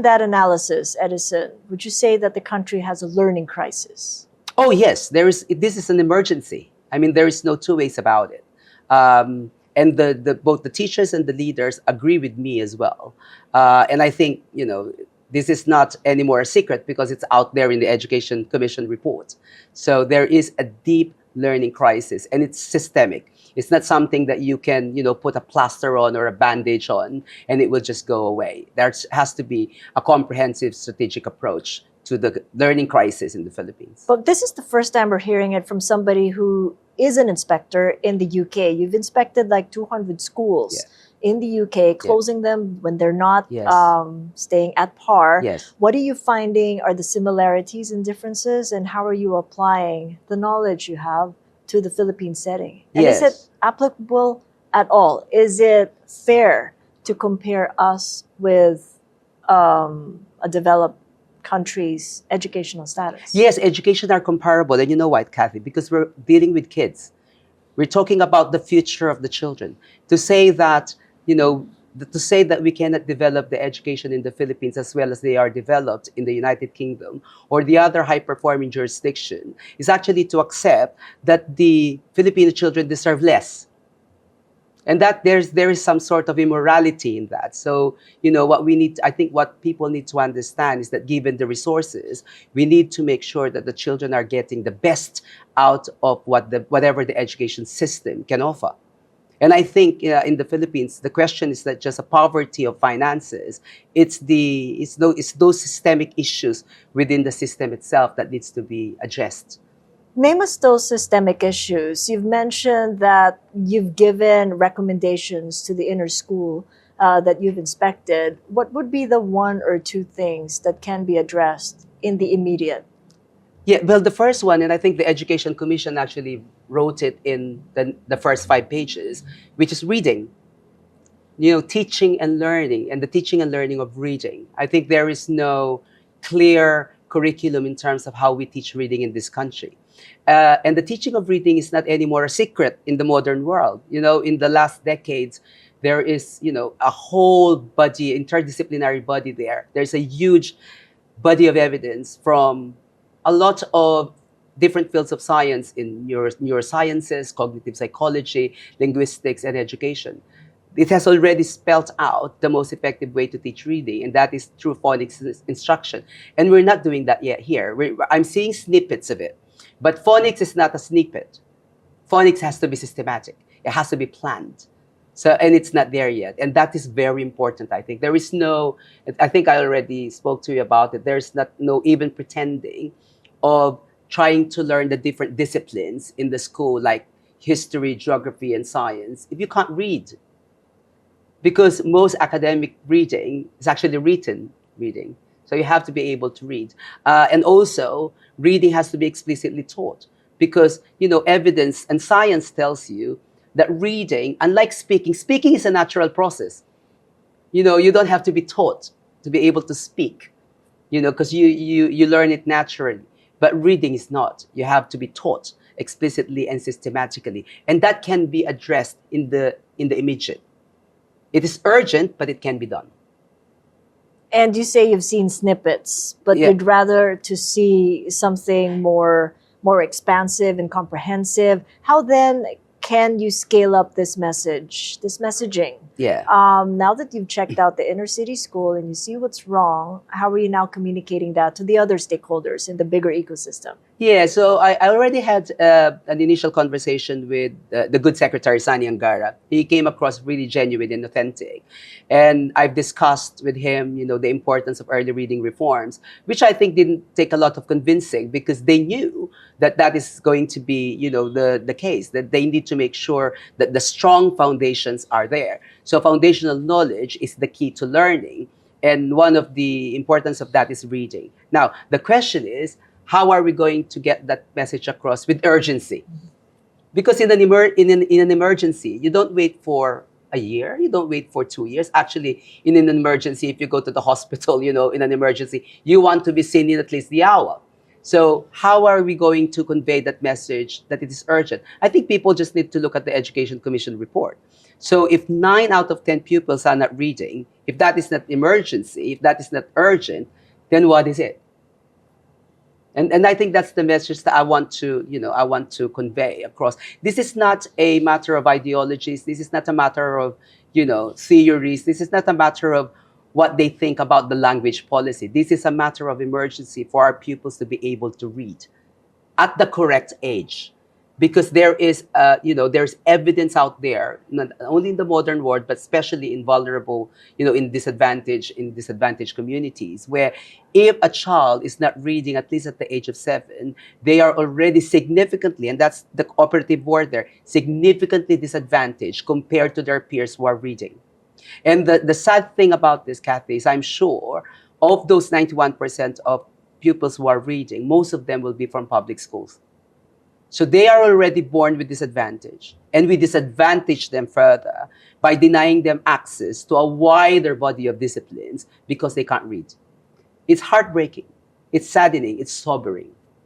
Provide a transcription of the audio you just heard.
That analysis, Edison, would you say that the country has a learning crisis? Oh yes, this is an emergency. I mean, there is no two ways about it. And both the teachers and the leaders agree with me as well. And I think, this is not anymore a secret because it's out there in the Education Commission report. So there is a deep learning crisis, and it's systemic. It's not something that you can, put a plaster on or a bandage on and it will just go away. There has to be a comprehensive strategic approach to the learning crisis in the Philippines. But this is the first time we're hearing it from somebody who is an inspector in the UK. You've inspected like 200 schools in the UK, closing them when they're not staying at par. Yes. What are you finding are the similarities and differences, and how are you applying the knowledge you have to the Philippine setting? And is it applicable at all? Is it fair to compare us with a developed country's educational status? Yes, education are comparable. And you know what, Cathy? Because we're dealing with kids. We're talking about the future of the children. To say that, to say that we cannot develop the education in the Philippines as well as they are developed in the United Kingdom or the other high-performing jurisdiction is actually to accept that the Filipino children deserve less. And that there is some sort of immorality in that. So, I think what people need to understand is that given the resources, we need to make sure that the children are getting the best out of whatever the education system can offer. And I think in the Philippines, the question is not just a poverty of finances. It's those systemic issues within the system itself that needs to be addressed. Name us those systemic issues. You've mentioned that you've given recommendations to the inner school that you've inspected. What would be the one or two things that can be addressed in the immediate? Yeah, well, the first one, and I think the Education Commission actually wrote it in the first 5 pages, which is reading. Teaching and learning, and the teaching and learning of reading. I think there is no clear curriculum in terms of how we teach reading in this country. And the teaching of reading is not anymore a secret in the modern world. In the last decades, there is, a whole body, interdisciplinary body there. There's a huge body of evidence from a lot of different fields of science in neurosciences, cognitive psychology, linguistics, and education. It has already spelled out the most effective way to teach reading, and that is through phonics instruction. And we're not doing that yet here. I'm seeing snippets of it. But phonics is not a snippet. Phonics has to be systematic. It has to be planned. And it's not there yet. And that is very important, I think. I think I already spoke to you about it. There's no even pretending of trying to learn the different disciplines in the school, like history, geography, and science, if you can't read. Because most academic reading is actually written reading. So you have to be able to read. And also, reading has to be explicitly taught. Because, evidence and science tells you that reading, unlike speaking is a natural process. You don't have to be taught to be able to speak, because you learn it naturally. But reading is not. You have to be taught explicitly and systematically. And that can be addressed in the immediate. It is urgent, but it can be done. And you say you've seen snippets, but you'd rather to see something more expansive and comprehensive. How then can you scale up this messaging? Yeah. Now that you've checked out the inner city school and you see what's wrong, how are you now communicating that to the other stakeholders in the bigger ecosystem? Yeah, so I already had an initial conversation with the good secretary, Sani Angara. He came across really genuine and authentic. And I've discussed with him, the importance of early reading reforms, which I think didn't take a lot of convincing because they knew that is going to be, the case, that they need to make sure that the strong foundations are there. So foundational knowledge is the key to learning. And one of the importance of that is reading. Now, the question is, how are we going to get that message across with urgency? Because in an emergency, you don't wait for a year, you don't wait for 2 years. Actually, in an emergency, if you go to the hospital, in an emergency, you want to be seen in at least the hour. So how are we going to convey that message that it is urgent? I think people just need to look at the Education Commission report. So if 9 out of 10 pupils are not reading, if that is not emergency, if that is not urgent, then what is it? And I think that's the message that I want to convey across. This is not a matter of ideologies. This is not a matter of, theories. This is not a matter of what they think about the language policy. This is a matter of emergency for our pupils to be able to read at the correct age. Because there is, there's evidence out there, not only in the modern world, but especially in vulnerable, in disadvantaged communities, where if a child is not reading at least at the age of 7, they are already significantly, and that's the operative word there, significantly disadvantaged compared to their peers who are reading. And the sad thing about this, Cathy, is I'm sure of those 91% of pupils who are reading, most of them will be from public schools. So they are already born with disadvantage, and we disadvantage them further by denying them access to a wider body of disciplines because they can't read. It's heartbreaking, it's saddening, it's sobering.